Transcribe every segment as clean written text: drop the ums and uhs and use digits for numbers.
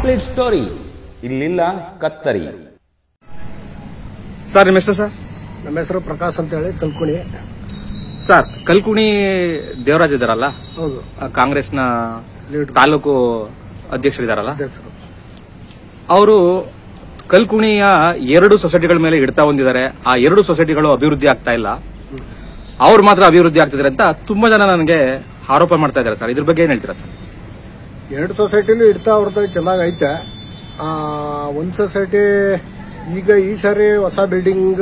Complete story ಇಲ್ಲಿಲ್ಲ ಕತ್ತರಿ. Sir ನಿಮ್ಮ ಹೆಸರು? ಸರ್ ನಮ್ಮ ಹೆಸರು ಪ್ರಕಾಶ್ ಅಂತ ಹೇಳಿ, ಕಲ್ಕುಣಿ. ಸರ್ ಕಲ್ಕುಣಿ ದೇವರಾಜ್ ಇದಾರಲ್ಲ, ಹೌದು, ಕಾಂಗ್ರೆಸ್ನ ತಾಲೂಕು ಅಧ್ಯಕ್ಷರಿದಾರಲ್ಲ, ಅವರು ಕಲ್ಕುಣಿಯ 2 ಸೊಸೈಟಿಗಳ ಮೇಲೆ ಇಡ್ತಾ ಹೊಂದಿದ್ದಾರೆ. ಆ 2 ಸೊಸೈಟಿಗಳು ಅಭಿವೃದ್ಧಿ ಆಗ್ತಾ ಇಲ್ಲ, ಅವ್ರು ಮಾತ್ರ ಅಭಿವೃದ್ಧಿ ಆಗ್ತಿದ್ದಾರೆ ಅಂತ ತುಂಬಾ ಜನ ನನಗೆ ಆರೋಪ ಮಾಡ್ತಾ ಇದ್ದಾರೆ. ಸರ್ ಇದ್ರ ಬಗ್ಗೆ ಏನ್ ಹೇಳ್ತೀರಾ ಸರ್? 2 ಸೊಸೈಟಿಲಿ ಇಡ್ತಾ ಅವ್ರದ್ದು ಚೆನ್ನಾಗೈತೆ. ಒಂದು ಸೊಸೈಟಿ ಈಗ ಈ ಸಾರಿ ಹೊಸ ಬಿಲ್ಡಿಂಗ್,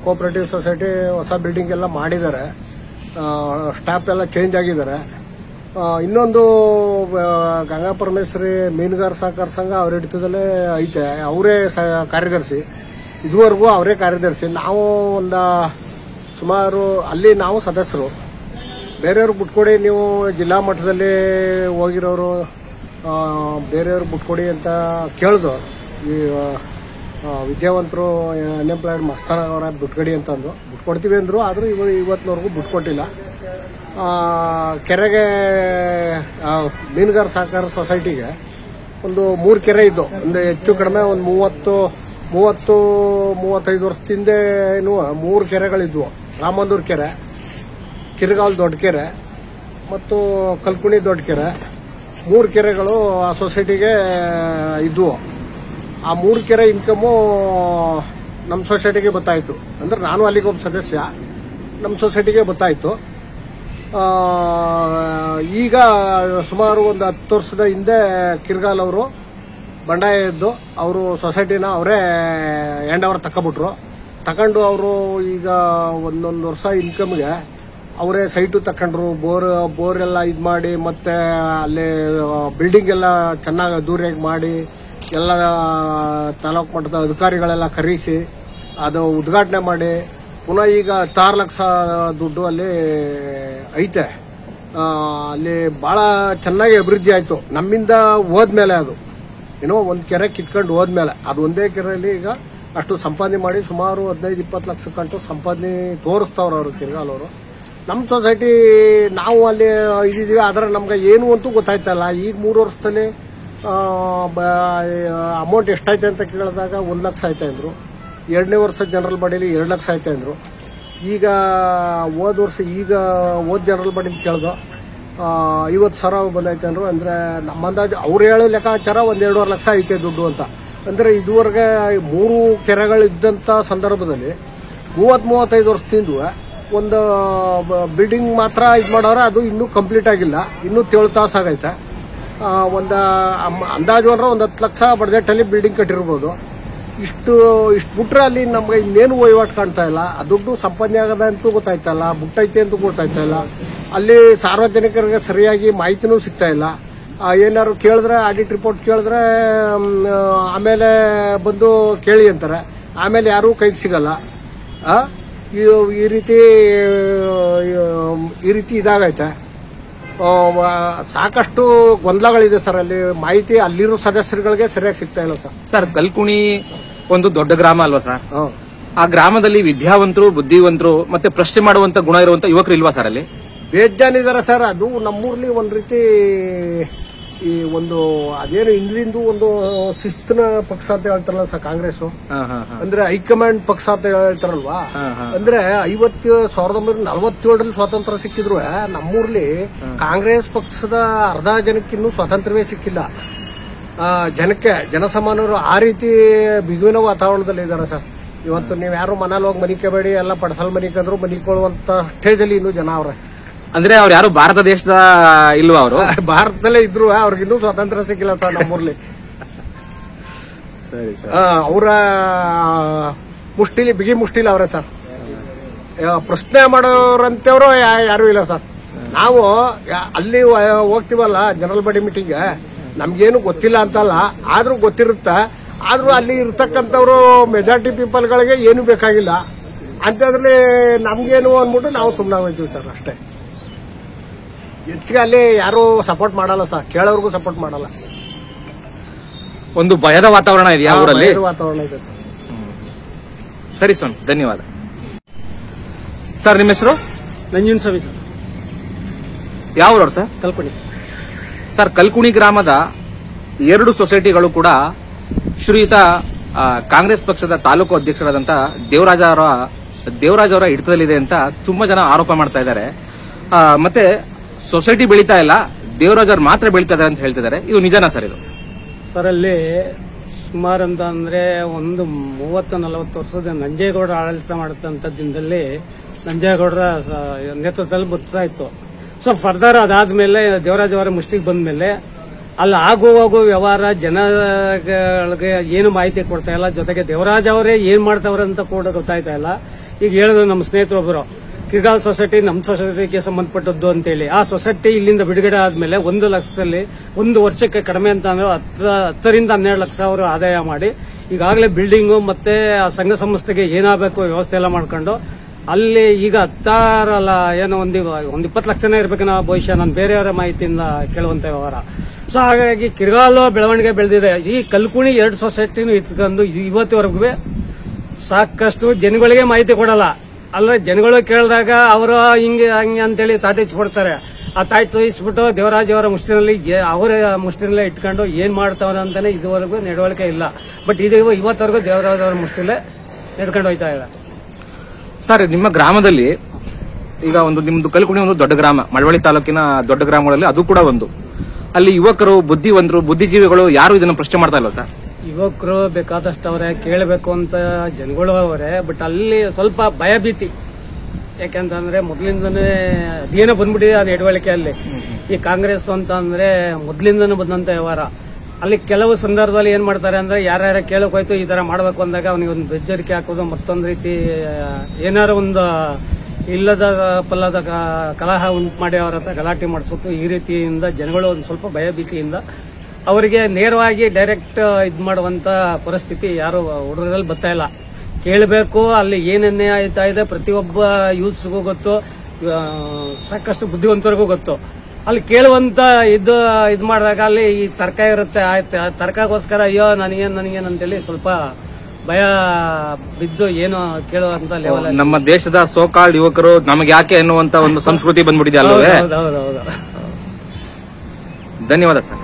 ಕೋಆಪರೇಟಿವ್ ಸೊಸೈಟಿ ಹೊಸ ಬಿಲ್ಡಿಂಗ್ ಎಲ್ಲ ಮಾಡಿದ್ದಾರೆ, ಸ್ಟಾಫ್ ಎಲ್ಲ ಚೇಂಜ್ ಆಗಿದ್ದಾರೆ. ಇನ್ನೊಂದು ಗಂಗಾ ಪರಮೇಶ್ವರಿ ಮೀನುಗಾರ ಸಹಕಾರ ಸಂಘ ಅವ್ರ ಹಿಡಿತದಲ್ಲೇ ಐತೆ, ಅವರೇ ಕಾರ್ಯದರ್ಶಿ, ಇದುವರೆಗೂ ಅವರೇ ಕಾರ್ಯದರ್ಶಿ. ನಾವು ಸುಮಾರು ಅಲ್ಲಿ ನಾವು ಸದಸ್ಯರು. ಬೇರೆಯವ್ರು ಬಿಟ್ಕೊಡಿ, ನೀವು ಜಿಲ್ಲಾ ಮಟ್ಟದಲ್ಲಿ ಹೋಗಿರೋರು ಬೇರೆಯವ್ರು ಬಿಟ್ಕೊಡಿ ಅಂತ ಕೇಳಿದ್ರು. ಈ ವಿದ್ಯಾವಂತರು ಅನ್ಎಂಪ್ಲಾಯ್ಡ್ ಮಸ್ತಾನ ಅವರ ಬಿಟ್ಕೊಡಿ ಅಂತಂದು ಬಿಟ್ಕೊಡ್ತೀವಿ ಅಂದರು. ಆದರೂ ಇವತ್ತಿನವರೆಗೂ ಬಿಟ್ಕೊಟ್ಟಿಲ್ಲ. ಕೆರೆಗೆ ಮೀನುಗಾರ ಸಹಕಾರ ಸೊಸೈಟಿಗೆ ಒಂದು 3 ಕೆರೆ ಇದ್ದು, ಒಂದು ಹೆಚ್ಚು ಕಡಿಮೆ ಒಂದು 30-35 ವರ್ಷದಿಂದ 3 ಕೆರೆಗಳಿದ್ವು. ರಾಮಂದೂರ್ ಕೆರೆ, ಕಿರ್ಗಾಲ್ ದೊಡ್ಡ ಕೆರೆ ಮತ್ತು ಕಲ್ಕುಣಿ ದೊಡ್ಡ ಕೆರೆ, 3 ಕೆರೆಗಳು ಆ ಸೊಸೈಟಿಗೆ ಇದ್ವು. ಆ 3 ಕೆರೆ ಇನ್ಕಮು ನಮ್ಮ ಸೊಸೈಟಿಗೆ ಗೊತ್ತಾಯಿತು. ಅಂದ್ರೆ ನಾನು ಅಲ್ಲಿಗೆ ಒಬ್ಬ ಸದಸ್ಯ, ನಮ್ಮ ಸೊಸೈಟಿಗೆ ಗೊತ್ತಾಯಿತು. ಈಗ ಸುಮಾರು ಒಂದು 10 ವರ್ಷದ ಹಿಂದೆ ಕಿರ್ಗಾಲ್ ಅವರು ಬಂಡಾಯ ಎದ್ದು ಅವರು ಸೊಸೈಟಿನ ಅವರೇ ಹ್ಯಾಂಡ್ ಓವರ್ ತಗೊಂಡು ಅವರು ಈಗ 1 ವರ್ಷ ಇನ್ಕಮ್ಗೆ ಅವರೇ ಸೈಟು ತಗೊಂಡ್ರು. ಬೋರ್ ಎಲ್ಲ ಇದು ಮಾಡಿ, ಮತ್ತೆ ಅಲ್ಲಿ ಬಿಲ್ಡಿಂಗ್ ಎಲ್ಲ ಚೆನ್ನಾಗಿ ಅದ್ದೂರಿಯಾಗಿ ಮಾಡಿ, ಎಲ್ಲ ತಾಲೂಕು ಮಟ್ಟದ ಅಧಿಕಾರಿಗಳೆಲ್ಲ ಕರೆಸಿ ಅದು ಉದ್ಘಾಟನೆ ಮಾಡಿ, ಪುನಃ ಈಗ 16 ಲಕ್ಷ ದುಡ್ಡು ಅಲ್ಲಿ ಐತೆ. ಅಲ್ಲಿ ಭಾಳ ಚೆನ್ನಾಗಿ ಅಭಿವೃದ್ಧಿ ಆಯಿತು ನಮ್ಮಿಂದ ಹೋದ್ಮೇಲೆ. ಅದು ಏನೋ ಒಂದು ಕೆರೆ ಕಿತ್ಕೊಂಡು ಹೋದ್ಮೇಲೆ, ಅದು ಒಂದೇ ಕೆರೆಯಲ್ಲಿ ಈಗ ಅಷ್ಟು ಸಂಪಾದನೆ ಮಾಡಿ ಸುಮಾರು 15-20 ಲಕ್ಷ ಕಂಟು ಸಂಪಾದನೆ ತೋರಿಸ್ತವ್ರು ಅವರು ಕಿರ್ಗಾಲ್ ಅವರು. ನಮ್ಮ ಸೊಸೈಟಿ ನಾವು ಅಲ್ಲಿ ಇದ್ದೀವಿ, ಆದರೆ ನಮ್ಗೆ ಏನು ಅಂತೂ ಗೊತ್ತಾಯ್ತಲ್ಲ. ಈಗ 3 ವರ್ಷದಲ್ಲಿ ಅಮೌಂಟ್ ಎಷ್ಟಾಯ್ತು ಅಂತ ಕೇಳಿದಾಗ 1 ಲಕ್ಷ ಆಯ್ತಾ ಅಂದರು. 2ನೇ ವರ್ಷ ಜನರಲ್ ಬಾಡಿಲಿ 2 ಲಕ್ಷ ಆಯ್ತಾ ಅಂದರು. ಈಗ ಹೋದ ಜನರಲ್ ಬಾಡಿಲಿ ಕೇಳ್ದು 50,000 ಬಂದೈತೆ ಅಂದರು. ಅಂದರೆ ನಮ್ಮ ಅಂದಾಜು ಅವ್ರು ಹೇಳೋ ಲೆಕ್ಕಾಚಾರ 1-2.5 ಲಕ್ಷ ಐತೆ ದುಡ್ಡು ಅಂತ. ಅಂದರೆ ಇದುವರೆಗೆ 3 ಕೆರೆಗಳಿದ್ದಂಥ ಸಂದರ್ಭದಲ್ಲಿ 30-35 ವರ್ಷದಿಂದ ಒಂದು ಬಿಲ್ಡಿಂಗ್ ಮಾತ್ರ ಇದು ಮಾಡೋರೆ, ಅದು ಇನ್ನೂ ಕಂಪ್ಲೀಟ್ ಆಗಿಲ್ಲ, ಇನ್ನೂ 7 ತಾಸು ಆಗೈತೆ. ಒಂದು ಅಂದಾಜು ಅಂದ್ರೆ 10 ಲಕ್ಷ ಬಡ್ಜೆಟಲ್ಲಿ ಬಿಲ್ಡಿಂಗ್ ಕಟ್ಟಿರ್ಬೋದು. ಇಷ್ಟು ಬಿಟ್ರೆ ಅಲ್ಲಿ ನಮ್ಗೆ ಇನ್ನೇನು ವಹಿವಾಟು ಕಾಣ್ತಾ ಇಲ್ಲ. ಆ ದುಡ್ಡು ಸಂಪಾದನೆ ಆಗದ ಅಂತೂ ಗೊತ್ತಾಯ್ತಲ್ಲ, ಬುಟ್ಟೈತೆ ಅಂತೂ ಗೊತ್ತಾಯ್ತಾ ಇಲ್ಲ. ಅಲ್ಲಿ ಸಾರ್ವಜನಿಕರಿಗೆ ಸರಿಯಾಗಿ ಮಾಹಿತಿನೂ ಸಿಗ್ತಾ ಇಲ್ಲ. ಏನಾದ್ರು ಕೇಳಿದ್ರೆ, ಆಡಿಟ್ ರಿಪೋರ್ಟ್ ಕೇಳಿದ್ರೆ ಆಮೇಲೆ ಬಂದು ಕೇಳಿ ಅಂತಾರೆ, ಆಮೇಲೆ ಯಾರೂ ಕೈಗೆ ಸಿಗಲ್ಲ. ಈ ರೀತಿ ಇದಾಗೈತೆ. ಸಾಕಷ್ಟು ಗೊಂದಲಗಳಿದೆ ಸರ್. ಅಲ್ಲಿ ಮಾಹಿತಿ ಅಲ್ಲಿರೋ ಸದಸ್ಯರುಗಳಿಗೆ ಸರಿಯಾಗಿ ಸಿಗ್ತಾ ಇಲ್ಲ ಸರ್. ಸರ್ ಕಲ್ಕುಣಿ ಒಂದು ದೊಡ್ಡ ಗ್ರಾಮ ಅಲ್ವಾ ಸರ್? ಆ ಗ್ರಾಮದಲ್ಲಿ ವಿದ್ಯಾವಂತರು, ಬುದ್ಧಿವಂತರು ಮತ್ತೆ ಪ್ರಶ್ನೆ ಮಾಡುವಂತ ಗುಣ ಇರುವಂತ ಯುವಕರು ಇಲ್ವಾ ಸರ್? ಅಲ್ಲಿ ಬೇಜಾನಿದ್ದಾರೆ ಸರ್. ಅದು ನಮ್ಮೂರ್ಲಿ ಒಂದ್ ರೀತಿ ಈ ಒಂದು ಅದೇನು ಇಂದ್ರಿಂದು ಒಂದು ಶಿಸ್ತಿನ ಪಕ್ಷ ಅಂತ ಹೇಳ್ತಾರಲ್ಲ ಸರ್ ಕಾಂಗ್ರೆಸ್, ಅಂದ್ರೆ ಹೈಕಮಾಂಡ್ ಪಕ್ಷ ಅಂತ ಹೇಳ್ತಾರಲ್ವಾ. ಅಂದ್ರೆ 1947ರಲ್ಲಿ ಸ್ವಾತಂತ್ರ್ಯ ಸಿಕ್ಕಿದ್ರು ನಮ್ಮೂರ್ಲಿ ಕಾಂಗ್ರೆಸ್ ಪಕ್ಷದ ಅರ್ಧ ಜನಕ್ಕಿನ್ನೂ ಸ್ವಾತಂತ್ರ್ಯವೇ ಸಿಕ್ಕಿಲ್ಲ. ಜನಕ್ಕೆ ಜನಸಾಮಾನ್ಯರು ಆ ರೀತಿ ಬಿಗುವಿನ ವಾತಾವರಣದಲ್ಲಿ ಇದ್ದಾರೆ ಸರ್. ಇವತ್ತು ನೀವು ಯಾರು ಮನೇಲಿ ಹೋಗಿ ಮನಿಕಬೇಡಿ, ಎಲ್ಲ ಪಡಸಲ್ ಮನಿಕಂದ್ರು ಮನಿಕೊಳ್ಳುವಂತ ಸ್ಟೇಜಲ್ಲಿ ಇನ್ನೂ ಜನ ಅವ್ರೆ. ಅಂದ್ರೆ ಅವ್ರು ಯಾರು ಭಾರತ ದೇಶದ ಇಲ್ವಾ? ಅವರು ಭಾರತದಲ್ಲೇ ಇದ್ರು, ಅವ್ರಿಗಿನ್ನೂ ಸ್ವಾತಂತ್ರ್ಯ ಸಿಕ್ಕಿಲ್ಲ ಸರ್ ನಮ್ಮೂರ್ಲಿ. ಸರಿ ಸರ್. ಅವರ ಬಿಗಿ ಮುಷ್ಟಿಲಿ ಅವ್ರೆ ಸರ್. ಪ್ರಶ್ನೆ ಮಾಡೋರಂತವ್ರು ಯಾರು ಇಲ್ಲ ಸರ್. ನಾವು ಅಲ್ಲಿ ಹೋಗ್ತೀವಲ್ಲ ಜನರಲ್ ಬಾಡಿ ಮೀಟಿಂಗ್, ನಮ್ಗೇನು ಗೊತ್ತಿಲ್ಲ ಅಂತಲ್ಲ, ಆದ್ರೂ ಗೊತ್ತಿರುತ್ತೆ. ಆದ್ರೂ ಅಲ್ಲಿ ಇರ್ತಕ್ಕಂಥವ್ರು ಮೆಜಾರಿಟಿ ಪೀಪಲ್ಗಳಿಗೆ ಏನು ಬೇಕಾಗಿಲ್ಲ ಅಂತಂದ್ರೆ ನಮ್ಗೇನು ಅಂದ್ಬಿಟ್ಟು ನಾವು ಸುಮ್ಮನೆ ಹೋಗ್ತೀವಿ ಸರ್ ಅಷ್ಟೇ. ಹೆಚ್ಚಿಗೆ ಅಲ್ಲಿ ಯಾರು ಸಪೋರ್ಟ್ ಮಾಡಲ್ಲ ಸರ್, ಕೇಳೋರ್ಗೂ ಸಪೋರ್ಟ್ ಮಾಡಲ್ಲ. ಒಂದು ಭಯದ ವಾತಾವರಣ ಇದೆ ಯಾವ ಊರಲ್ಲಿ? ವಾತಾವರಣ ಇದೆ ಸರ್. ಸರಿ ಸ್ವಾಮಿ, ಧನ್ಯವಾದ. ಸರ್ ನಿಮ್ಮ ಹೆಸರು? ನಂಜುನ್ ಸ್ವಾಮಿ ಸರ್. ಯಾವ ಊರವ್ರು ಸರ್? ಕಲ್ಕುಣಿ ಸರ್. ಕಲ್ಕುಣಿ ಗ್ರಾಮದ ಎರಡು ಸೊಸೈಟಿಗಳು ಕೂಡ ಶ್ರೀಯುತ ಕಾಂಗ್ರೆಸ್ ಪಕ್ಷದ ತಾಲೂಕು ಅಧ್ಯಕ್ಷರಾದಂತ ದೇವರಾಜ್ ಅವರ ಹಿಡಿತದಲ್ಲಿದೆ ಅಂತ ತುಂಬಾ ಜನ ಆರೋಪ ಮಾಡ್ತಾ ಇದ್ದಾರೆ. ಮತ್ತೆ ಸೊಸೈಟಿ ಬೆಳೀತಾ ಇಲ್ಲ, ದೇವರಾಜ್ ಅವ್ರು ಮಾತ್ರ ಬೆಳೀತಾ ಇದ್ದಾರೆ ಅಂತ ಹೇಳ್ತಿದ್ದಾರೆ. ಇದು ನಿಜನಾ ಸರ್? ಇದು ಸರ್, ಅಲ್ಲಿ ಸುಮಾರು ಅಂತ ಅಂದ್ರೆ ಒಂದು 30-40 ವರ್ಷದ ನಂಜೇಗೌಡರ ಆಡಳಿತ ಮಾಡುತ್ತಂತ ದಿನದಲ್ಲಿ ನಂಜೇಗೌಡರ ನೇತೃತ್ವದಲ್ಲಿ ಬರ್ತಾ ಇತ್ತು. ಸೊ ಫರ್ದರ್ ಅದಾದ್ಮೇಲೆ ದೇವರಾಜ್ ಅವರ ಮುಷ್ಟಿಗೆ ಬಂದ್ಮೇಲೆ ಅಲ್ಲಿ ಆಗುವ ವ್ಯವಹಾರ ಜನಗಳಿಗೆ ಏನು ಮಾಹಿತಿ ಕೊಡ್ತಾ ಇಲ್ಲ. ಜೊತೆಗೆ ದೇವರಾಜ್ ಅವರೇ ಏನ್ ಮಾಡ್ತಾವ್ರೆ ಅಂತ ಕೂಡ ಗೊತ್ತಾಯ್ತಾ ಇಲ್ಲ. ಈಗ ಹೇಳಿದ್ರು ನಮ್ಮ ಸ್ನೇಹಿತರೊಬ್ಬರು, ಕಿರ್ಗಾಲ್ ಸೊಸೈಟಿ ನಮ್ಮ ಸೊಸೈಟಿಗೆ ಸಂಬಂಧಪಟ್ಟದ್ದು ಅಂತೇಳಿ. ಆ ಸೊಸೈಟಿ ಇಲ್ಲಿಂದ ಬಿಡುಗಡೆ ಆದ್ಮೇಲೆ 1 ಲಕ್ಷದಲ್ಲಿ 1 ವರ್ಷಕ್ಕೆ ಕಡಿಮೆ ಅಂತ ಅಂದ್ರೆ 10ರಿಂದ 12 ಲಕ್ಷ ಅವರು ಆದಾಯ ಮಾಡಿ ಈಗಾಗಲೇ ಬಿಲ್ಡಿಂಗು ಮತ್ತೆ ಆ ಸಂಘ ಸಂಸ್ಥೆಗೆ ಏನಾಗಬೇಕು ವ್ಯವಸ್ಥೆ ಎಲ್ಲ ಮಾಡ್ಕೊಂಡು ಅಲ್ಲಿ ಈಗ 10 ಅಲ್ಲ ಏನೋ ಒಂದು 20 ಲಕ್ಷನೇ ಇರ್ಬೇಕನ್ನೋ ಬಹುಶಃ ನಾನು ಬೇರೆಯವರ ಮಾಹಿತಿಯಿಂದ ಕೇಳುವಂತ ವ್ಯವಹಾರ. ಸೊ ಹಾಗಾಗಿ ಕಿರ್ಗಾಲು ಬೆಳವಣಿಗೆ ಬೆಳೆದಿದೆ. ಈ ಕಲ್ಕುಣಿ 2 ಸೊಸೈಟಿನೂ ಇಟ್ಕೊಂಡು ಇವತ್ತಿವರೆಗೂ ಸಾಕಷ್ಟು ಜನಗಳಿಗೆ ಮಾಹಿತಿ ಕೊಡಲ್ಲ. ಅಲ್ಲ, ಜನಗಳು ಕೇಳಿದಾಗ ಅವರು ಹಿಂಗೆ ಹಂಗೆ ಅಂತೇಳಿ ತಾಟಿಸ್ಬಿಡ್ತಾರೆ. ಆ ತಾಟಿಸ್ಬಿಟ್ಟು ದೇವರಾಜ್ ಅವರ ಮುಷ್ಟಿನಲ್ಲಿ ಅವರ ಮುಷ್ಟಿನಲ್ಲೇ ಇಟ್ಕೊಂಡು ಏನ್ ಮಾಡ್ತಾವ್ರೆ ಅಂತಾನೆ ಇದುವರೆಗೂ ನಡವಳಿಕೆ ಇಲ್ಲ. ಬಟ್ ಇವತ್ತವರೆಗೂ ದೇವರಾಜ್ ಅವರ ಮುಷ್ಟಿಲೇ ನಡ್ಕೊಂಡು ಹೋಯ್ತಾ ಇಲ್ಲ. ಸರ್, ನಿಮ್ಮ ಗ್ರಾಮದಲ್ಲಿ ಈಗ ನಿಮ್ದು ಕಲ್ಕುಣಿ ಒಂದು ದೊಡ್ಡ ಗ್ರಾಮ, ಮಳವಳ್ಳಿ ತಾಲೂಕಿನ ದೊಡ್ಡ ಗ್ರಾಮಗಳಲ್ಲಿ ಅದು ಕೂಡ ಒಂದು. ಅಲ್ಲಿ ಯುವಕರು, ಬುದ್ಧಿಜೀವಿಗಳು ಯಾರು ಇದನ್ನ ಪ್ರಶ್ನೆ ಮಾಡ್ತಾ ಇಲ್ಲ ಸರ್? ಯುವಕರು ಬೇಕಾದಷ್ಟು ಅವರೇ, ಕೇಳಬೇಕು ಅಂತ ಜನಗಳು ಅವರೇ. ಬಟ್ ಅಲ್ಲಿ ಸ್ವಲ್ಪ ಭಯ ಭೀತಿ. ಯಾಕೆಂತಂದ್ರೆ ಮೊದಲಿಂದನೇ ಅದೇನೋ ಬಂದ್ಬಿಟ್ಟಿದೆ ಆ ನಡವಳಿಕೆ. ಅಲ್ಲಿ ಈ ಕಾಂಗ್ರೆಸ್ ಅಂತ ಅಂದ್ರೆ ಮೊದಲಿಂದನೂ ಬಂದಂತ ವ್ಯವಹಾರ. ಅಲ್ಲಿ ಕೆಲವು ಸಂದರ್ಭದಲ್ಲಿ ಏನ್ ಮಾಡ್ತಾರೆ ಅಂದ್ರೆ ಯಾರ್ಯಾರ ಕೇಳಕ್ ಹೋಯ್ತು ಈ ತರ ಮಾಡ್ಬೇಕು ಅಂದಾಗ ಅವನಿಗೆ ಒಂದು ಬೆಜ್ಜರಿಕೆ ಹಾಕೋದು, ಮತ್ತೊಂದು ರೀತಿ ಏನಾರ ಒಂದು ಇಲ್ಲದ ಪಲ್ಲದ ಕಲಹ ಉಂಟು ಮಾಡಿ ಅವರ ಹತ್ರ ಗಲಾಟೆ ಮಾಡಿಸೋದು. ಈ ರೀತಿಯಿಂದ ಜನಗಳು ಒಂದು ಸ್ವಲ್ಪ ಭಯ ಭೀತಿಯಿಂದ ಅವರಿಗೆ ನೇರವಾಗಿ ಡೈರೆಕ್ಟ್ ಇದ್ ಮಾಡುವಂತ ಪರಿಸ್ಥಿತಿ ಯಾರು ಹುಡುಗರಲ್ಲಿ ಬರ್ತಾ ಇಲ್ಲ. ಕೇಳಬೇಕು, ಅಲ್ಲಿ ಏನೇನೇ ಆಯ್ತಾ ಇದೆ ಪ್ರತಿಯೊಬ್ಬ ಯೂತ್ಸ್ಗೂ ಗೊತ್ತು, ಸಾಕಷ್ಟು ಬುದ್ಧಿವಂತರಿಗೂ ಗೊತ್ತು. ಅಲ್ಲಿ ಕೇಳುವಂತ ಇದು ಮಾಡಿದಾಗ ಅಲ್ಲಿ ಈ ತರ್ಕ ಇರುತ್ತೆ. ಆಯ್ತು, ತರ್ಕಗೋಸ್ಕರ ಅಯ್ಯೋ ನನಗೇನ್ ಅಂತೇಳಿ ಸ್ವಲ್ಪ ಭಯ ಬಿದ್ದು ಏನು ಕೇಳುವಂತ ಲೆವೆಲ್. ನಮ್ಮ ದೇಶದ ಸೋಕಾಲ್ಡ್ ಯುವಕರು ನಮಗೆ ಯಾಕೆ ಅನ್ನುವಂತ ಒಂದು ಸಂಸ್ಕೃತಿ ಬಂದ್ಬಿಟ್ಟಿದೆ ಅಲ್ಲವೇ? ಹೌದೌದು. ಧನ್ಯವಾದ ಸರ್.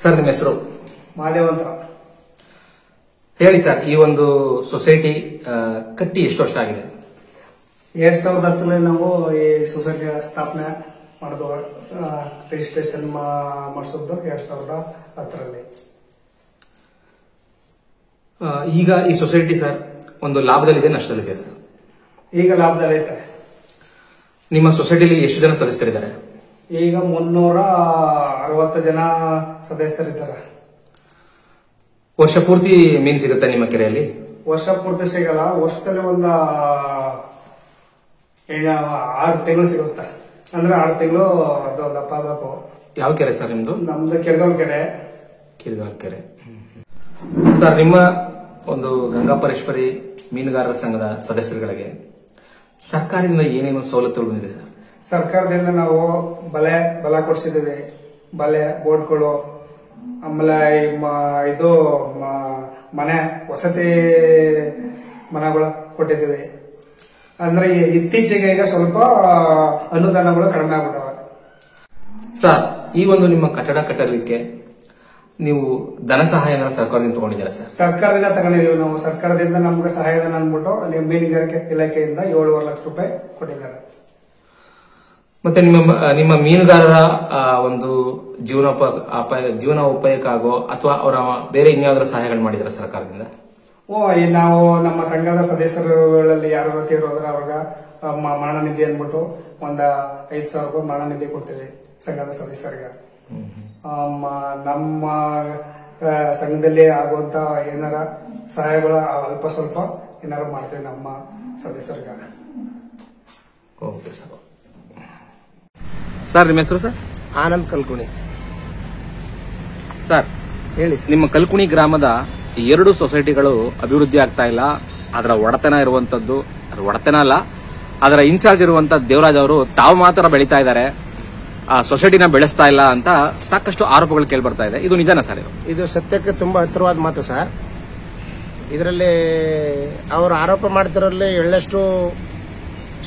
ಸರ್, ನಿಮ್ಮ ಹೆಸರು? ಮಾದೇವಂತ. ಹೇಳಿ ಸರ್, ಈ ಒಂದು ಸೊಸೈಟಿ ಕಟ್ಟಿ ಎಷ್ಟು ವರ್ಷ ಆಗಿದೆ? 2010 ನಾವು ಈ ಸೊಸೈಟಿ ಸ್ಥಾಪನೆ ಮಾಡಿದ್ವು. ರಿಜಿಸ್ಟ್ರೇಷನ್ ಮಾಡಿಸೋದು 2010ರಲ್ಲಿ. ಈಗ ಈ ಸೊಸೈಟಿ ಸರ್ ಒಂದು ಲಾಭದಲ್ಲಿದೆ, ನಷ್ಟದಲ್ಲಿದೆ ಸರ್? ಈಗ ಲಾಭದಲ್ಲೈತೆ. ನಿಮ್ಮ ಸೊಸೈಟಿಲಿ ಎಷ್ಟು ಜನ ಸದಸ್ಯರಿದ್ದಾರೆ? ಈಗ 360 ಜನ ಸದಸ್ಯರಿದ್ದಾರೆ. ವರ್ಷ ಪೂರ್ತಿ ಮೀನು ಸಿಗುತ್ತೆ ನಿಮ್ಮ ಕೆರೆಯಲ್ಲಿ? ವರ್ಷ ಪೂರ್ತಿ ಸಿಗಲ್ಲ, ವರ್ಷದಲ್ಲಿ ಒಂದು 6 ತಿಂಗಳು ಸಿಗುತ್ತೆ. ಅಂದ್ರೆ 6 ತಿಂಗಳು ಅದು ದಪ್ಪ ಆಗಬೇಕು. ಯಾವ ಕೆರೆ ಸರ್ ನಿಮ್ದು? ನಮ್ದು ಕಿರ್ಗಾಲ್ ಕೆರೆ. ಕಿರ್ಗಾಲ್ ಕೆರೆ. ಸರ್, ನಿಮ್ಮ ಒಂದು ಗಂಗಾಪರೇಶ್ವರಿ ಮೀನುಗಾರರ ಸಂಘದ ಸದಸ್ಯರುಗಳಿಗೆ ಸರ್ಕಾರದಿಂದ ಏನೇನು ಸವಲತ್ತುಗಳು ಬಂದಿದೆ ಸರ್? ಸರ್ಕಾರದಿಂದ ನಾವು ಬಲ ಕೊಡ್ಸಿದೀವಿ. ಬಲೆ, ಬೋಟ್ಗಳು, ಆಮೇಲೆ ಇದು ಮನೆ ವಸತಿ ಮನೆಗಳು ಕೊಟ್ಟಿದ್ದೀವಿ. ಅಂದ್ರೆ ಇತ್ತೀಚೆಗೆ ಈಗ ಸ್ವಲ್ಪ ಅನುದಾನಗಳು ಕಡಿಮೆ ಆಗ್ಬಿಟ್ಟವೆ. ಸರ್, ಈ ಒಂದು ನಿಮ್ಮ ಕಟ್ಟಡ ಕಟ್ಟಲಿಕ್ಕೆ ನೀವು ಧನ ಸಹಾಯ ಸರ್ಕಾರದಿಂದ ತಗೊಂಡಿದ್ದೀರಾ ಸರ್? ಸರ್ಕಾರದಿಂದ ತಗೊಂಡಿದ್ದೀವಿ ನಾವು. ಸರ್ಕಾರದಿಂದ ನಮ್ಗೆ ಸಹಾಯಧನ ಅಂದ್ಬಿಟ್ಟು ಮೀನುಗಾರಿಕೆ ಇಲಾಖೆಯಿಂದ 7.5 ಲಕ್ಷ ರೂಪಾಯಿ ಕೊಟ್ಟಿದ್ದಾರೆ. ಮತ್ತೆ ನಿಮ್ಮ ಮೀನುಗಾರರ ಒಂದು ಜೀವನೋಪಾಯಕ್ಕೆ ಆಗೋ ಅಥವಾ ಅವರ ಬೇರೆ ಇನ್ಯಾವುದರ ಸಹಾಯಗಳು ಮಾಡಿದಾರೆ ಸರ್ಕಾರದಿಂದ? ನಾವು ನಮ್ಮ ಸಂಘದ ಸದಸ್ಯರುಗಳಲ್ಲಿ ಯಾರು ತೀರೋದ್ರೆ ಅವ್ರಿಗೆ ಮರಣ ನಿಧಿ ಅಂದ್ಬಿಟ್ಟು ಒಂದು 5,000 ರೂಪಾಯಿ ಮರಣ ನಿಧಿ ಕೊಡ್ತೀವಿ ಸಂಘದ ಸದಸ್ಯರಿಗೆ. ನಮ್ಮ ಸಂಘದಲ್ಲಿ ಆಗುವಂತ ಏನಾರ ಸಹಾಯಗಳು ಅಲ್ಪ ಸ್ವಲ್ಪ ಏನಾರ ಮಾಡ್ತೀವಿ ನಮ್ಮ ಸದಸ್ಯರಿಗೆ. Okay sir. ಸರ್ ನಿಮ್ಮ ಹೆಸರು ಸರ್? ಆನಂದ್ ಕಲ್ಕುಣಿ. ಸರ್ ಹೇಳಿ. ನಿಮ್ಮ ಕಲ್ಕುಣಿ ಗ್ರಾಮದ 2 ಸೊಸೈಟಿಗಳು ಅಭಿವೃದ್ಧಿ ಆಗ್ತಾ ಇಲ್ಲ. ಅದರ ಒಡೆತನ ಇರುವಂತದ್ದು, ಅದು ಒಡೆತನ ಅಲ್ಲ, ಅದರ ಇನ್ಚಾರ್ಜ್ ಇರುವಂತ ದೇವರಾಜ್ ಅವರು ತಾವು ಮಾತ್ರ ಬೆಳೀತಾ ಇದ್ದಾರೆ, ಆ ಸೊಸೈಟಿನ ಬೆಳೆಸ್ತಾ ಇಲ್ಲ ಅಂತ ಸಾಕಷ್ಟು ಆರೋಪಗಳು ಕೇಳ್ಬರ್ತಾ ಇದೆ. ಇದು ನಿಜಾನ ಸರ್? ಇದು ಸತ್ಯಕ್ಕೆ ತುಂಬಾ ಹತ್ತಿರವಾದ ಮಾತು ಸರ್. ಇದರಲ್ಲಿ ಅವರು ಆರೋಪ ಮಾಡ್ತಿರೋದ್ರಲ್ಲಿ ಎಳ್ಳಷ್ಟು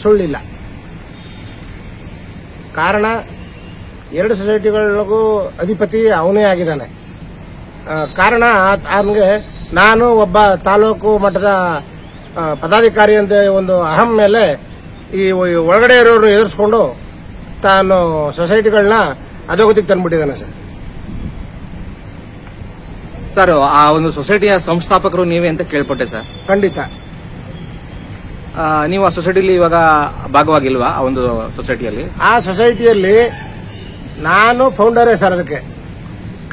ಸುಳ್ಳಿಲ್ಲ. ಕಾರಣ 2 ಸೊಸೈಟಿಗಳಿಗೂ ಅಧಿಪತಿ ಅವನೇ ಆಗಿದ್ದಾನೆ. ಕಾರಣ ಅವನಿಗೆ ನಾನು ಒಬ್ಬ ತಾಲೂಕು ಮಟ್ಟದ ಪದಾಧಿಕಾರಿ ಅಂತ ಒಂದು ಅಹಂ ಮೇಲೆ ಈ ಒಳಗಡೆ ಇರೋರು ಎದುರಿಸ್ಕೊಂಡು ತಾನು ಸೊಸೈಟಿಗಳನ್ನ ಅಧೋಗತಿಗೆ ತಂದ್ಬಿಟ್ಟಿದ್ದಾನೆ ಸರ್. ಸರ್ ಆ ಒಂದು ಸೊಸೈಟಿಯ ಸಂಸ್ಥಾಪಕರು ನೀವೇ ಅಂತ ಕೇಳ್ಪಟ್ಟೆ ಸರ್. ಖಂಡಿತ. ನೀವು ಆ ಸೊಸೈಟಿಲಿ ಇವಾಗ ಭಾಗವಾಗಿಲ್ವಾ? ಆ ಒಂದು ಸೊಸೈಟಿಯಲ್ಲಿ ಆ ಸೊಸೈಟಿಯಲ್ಲಿ ನಾನು ಫೌಂಡರೇ ಸರ್. ಅದಕ್ಕೆ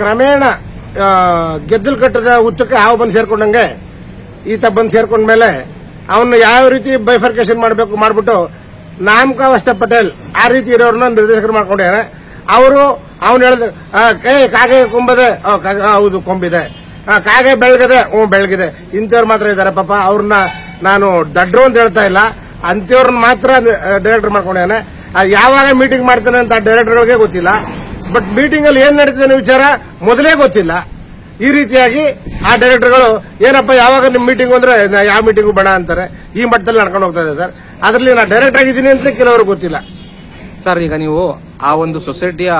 ಕ್ರಮೇಣ ಗೆದ್ದಲು ಕಟ್ಟದ ಉತ್ತಕ್ಕೆ ಹಾವು ಬಂದು ಸೇರ್ಕೊಂಡಂಗೆ ಈತ ಬಂದು ಸೇರ್ಕೊಂಡ್ಮೇಲೆ ಅವನ್ನ ಯಾವ ರೀತಿ ಬೈಫರ್ಕೇಶನ್ ಮಾಡಬೇಕು ಮಾಡ್ಬಿಟ್ಟು ನಾಮಕಾವಸ್ಥ ಪಟೇಲ್ ಆ ರೀತಿ ಇರೋರನ್ನ ನಿರ್ದೇಶಕರು ಮಾಡ್ಕೊಂಡಿದ್ದಾರೆ. ಅವರು ಅವನು ಹೇಳಿದ ಕಾಗೆ ಕೊಂಬದೆ, ಹೌದು ಕೊಂಬಿದೆ, ಕಾಗೆ ಬೆಳಗದೆ, ಬೆಳಗಿದೆ. ಇಂಥವ್ರು ಮಾತ್ರ ಇದ್ದಾರೆ ಪಾಪ. ಅವ್ರನ್ನ ನಾನು ದಡ್ರು ಅಂತ ಹೇಳ್ತಾ ಇಲ್ಲ, ಅಂಥವ್ರನ್ನ ಮಾತ್ರ ಡೈರೆಕ್ಟರ್ ಮಾಡ್ಕೊಂಡಿದ್ದಾನೆ. ಯಾವಾಗ ಮೀಟಿಂಗ್ ಮಾಡ್ತಾನೆ ಅಂತ ಡೈರೆಕ್ಟರ್ಗಳಿಗೆ ಗೊತ್ತಿಲ್ಲ. ಬಟ್ ಮೀಟಿಂಗ್ ಅಲ್ಲಿ ಏನ್ ನಡೀತಿದೆ ವಿಚಾರ ಮೊದಲೇ ಗೊತ್ತಿಲ್ಲ. ಈ ರೀತಿಯಾಗಿ ಆ ಡೈರೆಕ್ಟರ್ಗಳು ಏನಪ್ಪ ಯಾವಾಗ ನಿಮ್ ಮೀಟಿಂಗ್ ಅಂದ್ರೆ ಯಾವ ಮೀಟಿಂಗು ಬೇಡ ಅಂತಾರೆ. ಈ ಮಟ್ಟದಲ್ಲಿ ನಡ್ಕೊಂಡು ಹೋಗ್ತಾ ಇದೆ ಸರ್. ಅದರಲ್ಲಿ ನಾನು ಡೈರೆಕ್ಟರ್ ಆಗಿದ್ದೀನಿ ಅಂತ ಕೆಲವರು ಗೊತ್ತಿಲ್ಲ ಸರ್. ಈಗ ನೀವು ಆ ಒಂದು ಸೊಸೈಟಿಯ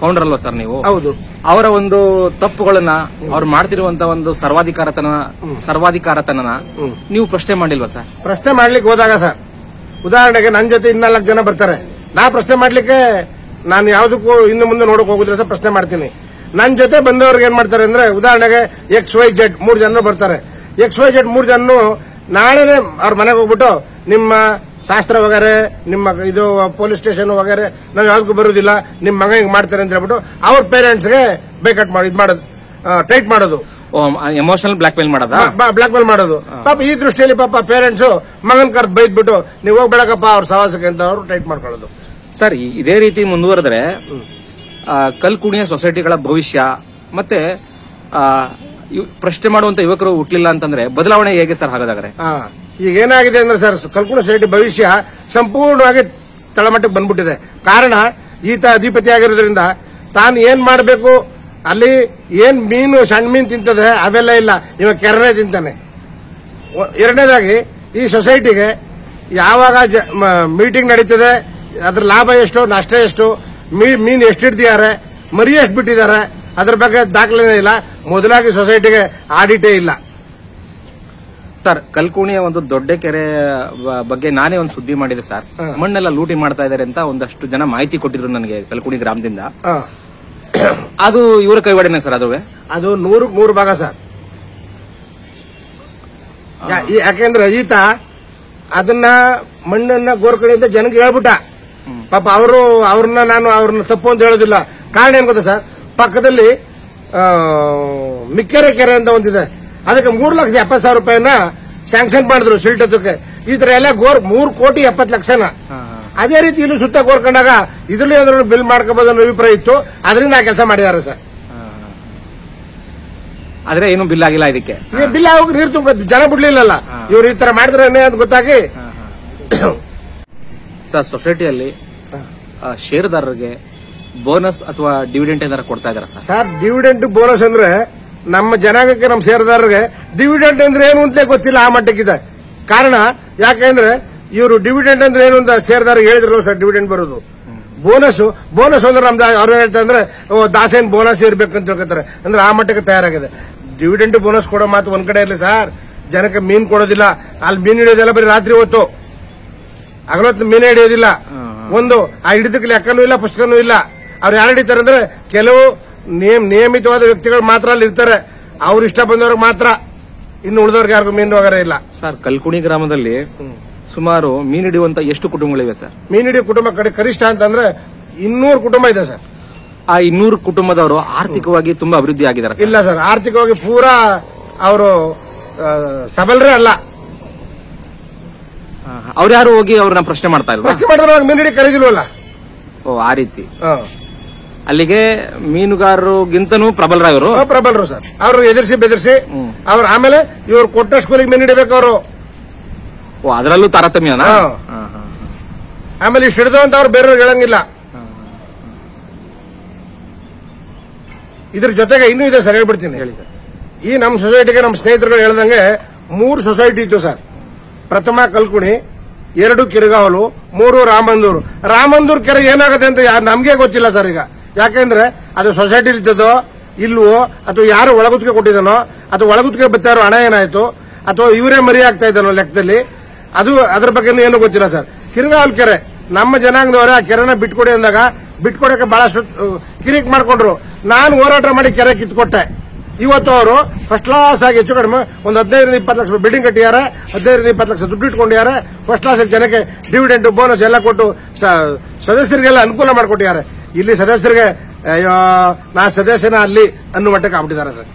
ಫೌಂಡರ್ ಅಲ್ವಾ ಸರ್ ನೀವು? ಹೌದು. ಅವರ ಒಂದು ತಪ್ಪುಗಳನ್ನ ಅವ್ರು ಮಾಡ್ತಿರುವಂತ ಒಂದು ಸರ್ವಾಧಿಕಾರತನ ನೀವು ಪ್ರಶ್ನೆ ಮಾಡಿಲ್ವಾ ಸರ್? ಪ್ರಶ್ನೆ ಮಾಡ್ಲಿಕ್ಕೆ ಹೋದಾಗ ಸರ್, ಉದಾಹರಣೆಗೆ ನನ್ನ ಜೊತೆ 4 ಜನ ಬರ್ತಾರೆ. ನಾ ಪ್ರಶ್ನೆ ಮಾಡ್ಲಿಕ್ಕೆ ನಾನು ಯಾವ್ದಕ್ಕೂ ಇನ್ನು ಮುಂದೆ ನೋಡಕ್ ಹೋಗುದಿಲ್ಲ ಸರ್, ಪ್ರಶ್ನೆ ಮಾಡ್ತೀನಿ. ನನ್ನ ಜೊತೆ ಬಂದವ್ರಿಗೆ ಏನ್ ಮಾಡ್ತಾರೆ ಅಂದ್ರೆ, ಉದಾಹರಣೆಗೆ XYZ 3 ಜನ ಬರ್ತಾರೆ. XYZ 3 ಜನ ನಾಳೆನೆ ಅವ್ರ ಮನೆಗೆ ಹೋಗ್ಬಿಟ್ಟು ನಿಮ್ಮ ಶಾಸ್ತ್ರ ವಗೇರೆ, ನಿಮ್ಮ ಇದು ಪೊಲೀಸ್ ಸ್ಟೇಷನ್ ವಗೇರೆ ನಾವು ಯಾವ್ದಕ್ಕೂ ಬರುವುದಿಲ್ಲ, ನಿಮ್ಮ ಮಗ ಹಿಂಗ್ ಮಾಡ್ತಾರೆ ಅಂತ ಹೇಳ್ಬಿಟ್ಟು ಅವ್ರ ಪೇರೆಂಟ್ಸ್ಗೆ ಬೇಕಟ್ ಮಾಡಿ ಇದು ಮಾಡೋದು, ಟೈಟ್ ಮಾಡೋದು, ಎಮೋಷನಲ್ ಬ್ಲಾಕ್ ಮೇಲ್ ಮಾಡೋದು, ಬ್ಲಾಕ್ ಮೇಲ್ ಮಾಡೋದು. ಪಾಪ ಈ ದೃಷ್ಟಿಯಲ್ಲಿ ಪಾಪ ಪೇರೆಂಟ್ಸ್ ಮಗನ್ ಕರ್ದು ಬೈದ್ಬಿಟ್ಟು ನೀವು ಹೋಗ್ಬೇಡಕಪ್ಪ ಅವ್ರ ಸವಾಸಕ್ಕೆ ಅಂತ ಅವರು ಟೈಟ್ ಮಾಡ್ಕೊಳ್ಳೋದು. ಸರ್ ಇದೇ ರೀತಿ ಮುಂದುವರೆದ್ರೆ ಕಲ್ಕುಣಿಯ ಸೊಸೈಟಿಗಳ ಭವಿಷ್ಯ ಮತ್ತೆ ಪ್ರಶ್ನೆ ಮಾಡುವಂತ ಯುವಕರು ಹುಟ್ಟಲಿಲ್ಲ ಅಂತಂದ್ರೆ ಬದಲಾವಣೆ ಹೇಗೆ ಸರ್ ಹಾಗಾದ್ರೆ? ಈಗ ಏನಾಗಿದೆ ಅಂದ್ರೆ ಸರ್, ಕಲ್ಕುಣಿ ಸೊಸೈಟಿ ಭವಿಷ್ಯ ಸಂಪೂರ್ಣವಾಗಿ ತಳಮಟ್ಟಕ್ಕೆ ಬಂದ್ಬಿಟ್ಟಿದೆ. ಕಾರಣ ಈತ ಅಧಿಪತಿ ಆಗಿರೋದ್ರಿಂದ ತಾನು ಏನ್ ಮಾಡಬೇಕು, ಅಲ್ಲಿ ಏನ್ ಮೀನು ಸಣ್ಣ ಮೀನು ತಿಂತದೆ ಅವೆಲ್ಲ ಇಲ್ಲ, ಇವಾಗ ಕೆರೆನೇ ತಿಂತಾನೆ. ಎರಡನೇದಾಗಿ ಈ ಸೊಸೈಟಿಗೆ ಯಾವಾಗ ಮೀಟಿಂಗ್ ನಡೀತದೆ, ಅದ್ರ ಲಾಭ ಎಷ್ಟು, ನಷ್ಟ ಎಷ್ಟು, ಮೀನು ಎಷ್ಟು ಹಿಡ್ದಿದ್ದಾರೆ, ಮರಿ ಎಷ್ಟು ಬಿಟ್ಟಿದ್ದಾರೆ, ಅದ್ರ ಬಗ್ಗೆ ದಾಖಲೆನೇ ಇಲ್ಲ. ಮೊದಲಾಗಿ ಸೊಸೈಟಿಗೆ ಆಡಿಟೇ ಇಲ್ಲ. ಸರ್ ಕಲ್ಕುಣಿಯ ಒಂದು ದೊಡ್ಡ ಕೆರೆ ಬಗ್ಗೆ ನಾನೇ ಒಂದು ಸುದ್ದಿ ಮಾಡಿದೆ ಸರ್. ಮಣ್ಣೆಲ್ಲ ಲೂಟಿ ಮಾಡ್ತಾ ಇದಾರೆ ಅಂತ ಒಂದಷ್ಟು ಜನ ಮಾಹಿತಿ ಕೊಟ್ಟಿದ್ರು ನನಗೆ ಕಲ್ಕುಣಿ ಗ್ರಾಮದಿಂದ. ಅದು ಇವರ ಕೈವಾಡನೆ ಸರ್? ಅದು 100ಕ್ಕೆ 100 ಭಾಗ ಸರ್. ಯಾಕೆಂದ್ರೆ ಈತ ಅದನ್ನ ಮಣ್ಣನ್ನ ಗೋರ್ಕಡೆಯಿಂದ ಜನಕ್ಕೆ ಹೇಳ್ಬಿಟ್ಟ. ಪಾಪ ಅವ್ರನ್ನ ತಪ್ಪು ಅಂತ ಹೇಳೋದಿಲ್ಲ. ಕಾರಣ ಏನ್ ಗೊತ್ತಾ ಸರ್, ಪಕ್ಕದಲ್ಲಿ ಮಿಕ್ಕೆರೆ ಕೆರೆ ಅಂತ ಒಂದಿದೆ, ಅದಕ್ಕೆ 3,70,000 ರೂಪಾಯಿನ ಸ್ಯಾಂಕ್ಷನ್ ಮಾಡಿದ್ರು ಸಿಲ್ಟಕ್ಕೆ. ಈ ತರ ಎಲ್ಲ 3,70,00,000. ಅದೇ ರೀತಿ ಇಲ್ಲೂ ಸುತ್ತ ಕೋರ್ಕೊಂಡಾಗ ಇದ್ರಲ್ಲಿ ಏನಾದ್ರು ಬಿಲ್ ಮಾಡ್ಕೋಬಹುದು ಅನ್ನೋ ಅಭಿಪ್ರಾಯ ಇತ್ತು. ಅದರಿಂದ ಆ ಕೆಲಸ ಮಾಡಿದ್ದಾರೆ ಸರ್. ಆದ್ರೆ ಏನು ಬಿಲ್ ಆಗಿಲ್ಲ ಇದಕ್ಕೆ. ಬಿಲ್ ಆಗೋಗಿ ನೀರು ತುಂಬ ಜನ ಬಿಡ್ಲಿಲ್ಲ. ಇವ್ರು ಈ ತರ ಮಾಡಿದ್ರೆ ಅಂತ ಗೊತ್ತಾಗಿ ಸರ್ ಸೊಸೈಟಿಯಲ್ಲಿ ಷೇರುದಾರರಿಗೆ ಬೋನಸ್ ಅಥವಾ ಡಿವಿಡೆಂಟ್ ಏನಾರ ಕೊಡ್ತಾ ಇದಾರೆ ಸರ್? ಸರ್ ಡಿವಿಡೆಂಟ್ ಬೋನಸ್ ಅಂದ್ರೆ ನಮ್ಮ ಜನಾಂಗಕ್ಕೆ, ನಮ್ಮ ಷೇರುದಾರರಿಗೆ ಡಿವಿಡೆಂಟ್ ಅಂದ್ರೆ ಏನು ಅಂತಲೇ ಗೊತ್ತಿಲ್ಲ, ಆ ಮಟ್ಟಕ್ಕಿದೆ. ಕಾರಣ ಯಾಕೆಂದ್ರೆ ಇವರು ಡಿವಿಡೆಂಟ್ ಅಂದ್ರೆ ಏನು ಅಂತ ಷೇರುದಾರರಿಗೆ ಹೇಳಿದ್ರಲ್ಲ ಸರ್, ಡಿವಿಡೆಂಟ್ ಬರೋದು. ಬೋನಸ್ ಅಂದ್ರೆ ನಮ್ದು ಅವ್ರು ಹೇಳ್ತಾರೆ ಅಂದ್ರೆ ದಾಸೇನ್ ಬೋನಸ್ ಇರ್ಬೇಕಂತ ತಿಳ್ಕೊತಾರೆ. ಅಂದ್ರೆ ಆ ಮಟ್ಟಕ್ಕೆ ತಯಾರಾಗಿದೆ. ಡಿವಿಡೆಂಟ್ ಬೋನಸ್ ಕೊಡೋ ಮಾತು ಒಂದ್ ಕಡೆ ಇರಲಿ ಸರ್, ಜನಕ್ಕೆ ಮೀನ್ ಕೊಡೋದಿಲ್ಲ. ಅಲ್ಲಿ ಮೀನ್ ಹಿಡಿಯೋದೆಲ್ಲ ಬರೀ ರಾತ್ರಿ ಹೊತ್ತು, ಹಗಲೊತ್ತು ಮೀನೇ ಹಿಡಿಯೋದಿಲ್ಲ. ಒಂದು ಆ ಹಿಡಿದಕ್ಕೆ ಲೆಕ್ಕನೂ ಇಲ್ಲ, ಪುಸ್ತಕನೂ ಇಲ್ಲ. ಅವ್ರು ಯಾರು ಹಿಡಿತಾರೆ ಅಂದ್ರೆ ಕೆಲವು ನಿಯಮಿತವಾದ ವ್ಯಕ್ತಿಗಳು ಮಾತ್ರ ಅಲ್ಲಿ ಇರ್ತಾರೆ, ಅವ್ರು ಇಷ್ಟ ಬಂದವ್ರಿಗೆ ಮಾತ್ರ, ಇನ್ನು ಉಳಿದವ್ರಿಗೆ ಯಾರಿಗೂ ಮೀನು ಹೋಗರೇ ಇಲ್ಲ. ಸರ್ ಕಲ್ಕುಣಿ ಗ್ರಾಮದಲ್ಲಿ ಸುಮಾರು ಮೀನು ಹಿಡಿಯುವಂತ ಎಷ್ಟು ಕುಟುಂಬಗಳಿವೆ ಸರ್? ಮೀನು ಹಿಡಿಯೋ ಕುಟುಂಬ ಕಡೆ ಕನಿಷ್ಠ ಅಂತಂದ್ರೆ 200 ಕುಟುಂಬ ಇದೆ ಸರ್. ಆ 200 ಕುಟುಂಬದವರು ಆರ್ಥಿಕವಾಗಿ ತುಂಬಾ ಅಭಿವೃದ್ಧಿ ಆಗಿದ್ದಾರೆ? ಇಲ್ಲ ಸರ್, ಆರ್ಥಿಕವಾಗಿ ಪೂರಾ ಅವರು ಸಬಲರೇ ಅಲ್ಲ. ಅವ್ರು ಯಾರು ಹೋಗಿ ಅವ್ರನ್ನ ಪ್ರಶ್ನೆ ಮಾಡ್ತಾ ಇಲ್ವಾ? ಪ್ರಶ್ನೆ ಮಾಡಿದ್ರೆ ಮೀನುಡಿ ಕರೀದಿಲ್ವಲ್ಲ. ಓ, ಆ ರೀತಿ. ಅಲ್ಲಿಗೆ ಮೀನುಗಾರರಿಗಿಂತನೂ ಪ್ರಬಲರಾಯವರು. ಪ್ರಬಲರು ಸರ್. ಅವ್ರು ಎದುರಿಸಿ ಬೆದರಿಸಿ ಅವ್ರು ಆಮೇಲೆ ಇವ್ರು ಕೊಟ್ಟ ಸ್ಕೂಲಿಗೆ ಮೀನಿಡಬೇಕು ಅವರು. ಓ, ಅದರಲ್ಲೂ ತಾರತಮ್ಯನಾ? ಆಮೇಲೆ ಇಷ್ಟು ಹಿಡಿದು ಅಂತ ಅವ್ರು ಬೇರೆಯವ್ರಿಗೆ ಹೇಳಂಗಿಲ್ಲ. ಇದ್ರ ಜೊತೆಗೆ ಇನ್ನೂ ಇದೆ ಸರ್, ಹೇಳ್ಬಿಡ್ತೀನಿ. ಈ ನಮ್ಮ ಸೊಸೈಟಿಗೆ ನಮ್ಮ ಸ್ನೇಹಿತರುಗಳು ಹೇಳ್ದಂಗೆ 3 ಸೊಸೈಟಿ ಇತ್ತು ಸರ್. ಪ್ರಥಮ ಕಲ್ಕುಣಿ, 2 ಕಿರ್ಗಾವಲು, 3 ರಾಮಂದೂರು. ರಾಮಂದೂರು ಕೆರೆ ಏನಾಗುತ್ತೆ ಅಂತ ನಮ್ಗೆ ಗೊತ್ತಿಲ್ಲ ಸರ್ ಈಗ. ಯಾಕೆಂದ್ರೆ ಅದು ಸೊಸೈಟಿ ಇದ್ದದೋ ಇಲ್ವೋ, ಅಥವಾ ಯಾರು ಒಳಗುತ್ತಿಗೆ ಕೊಟ್ಟಿದ್ದಾನೋ, ಅಥವಾ ಒಳಗುತ್ತಿಗೆ ಬರ್ತಾರೋ ಹಣ ಏನಾಯ್ತು, ಅಥವಾ ಇವರೇ ಮರಿ ಆಗ್ತಾ ಇದ್ದಾನೋ ಲೆಕ್ಕದಲ್ಲಿ, ಅದು ಅದ್ರ ಬಗ್ಗೆ ಏನು ಗೊತ್ತಿಲ್ಲ ಸರ್. ಕಿರ್ಗಾವಲ್ ಕೆರೆ ನಮ್ಮ ಜನಾಂಗದವರೇ ಆ ಕೆರೆನ ಬಿಟ್ಕೊಡಿ ಅಂದಾಗ ಬಿಟ್ಕೊಡಕ್ಕೆ ಬಹಳಷ್ಟು ಕಿರಿಕ್ ಮಾಡ್ಕೊಂಡ್ರು. ನಾನು ಹೋರಾಟ ಮಾಡಿ ಕೆರೆ ಕಿತ್ಕೊಟ್ಟೆ. ಇವತ್ತು ಅವರು ಫಸ್ಟ್ ಕ್ಲಾಸ್ ಆಗಿ ಹೆಚ್ಚು ಕಡಿಮೆ ಒಂದು 15-20 ಲಕ್ಷ ಬಿಲ್ಡಿಂಗ್ ಕಟ್ಟಿದ್ದಾರೆ, 15-20 ಲಕ್ಷ ದುಡ್ಡು ಇಟ್ಕೊಂಡಿದ್ದಾರೆ. ಫಸ್ಟ್ ಕ್ಲಾಸ್ ಜನಕ್ಕೆ ಡಿವಿಡೆಂಡ್ ಬೋನಸ್ ಎಲ್ಲ ಕೊಟ್ಟು ಸದಸ್ಯರಿಗೆಲ್ಲ ಅನುಕೂಲ ಮಾಡಿಕೊಟ್ಟಿದ್ದಾರೆ. ಇಲ್ಲಿ ಸದಸ್ಯರಿಗೆ ಅಯ್ಯೋ ನಾ ಸದಸ್ಯನ ಅಲ್ಲಿ ಅನ್ನೋ ಮಟ್ಟಕ್ಕೆ ಆಗ್ಬಿಟ್ಟಿದ್ದಾರೆ ಸರ್.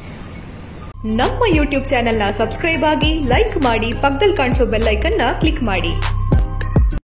ನಮ್ಮ ಯೂಟ್ಯೂಬ್ ಚಾನೆಲ್ನ ಸಬ್ಸ್ಕ್ರೈಬ್ ಆಗಿ, ಲೈಕ್ ಮಾಡಿ, ಪಕ್ಕದಲ್ಲಿ ಕಾಣಿಸೋ ಬೆಲ್ ಐಕನ್ನ ಕ್ಲಿಕ್ ಮಾಡಿ.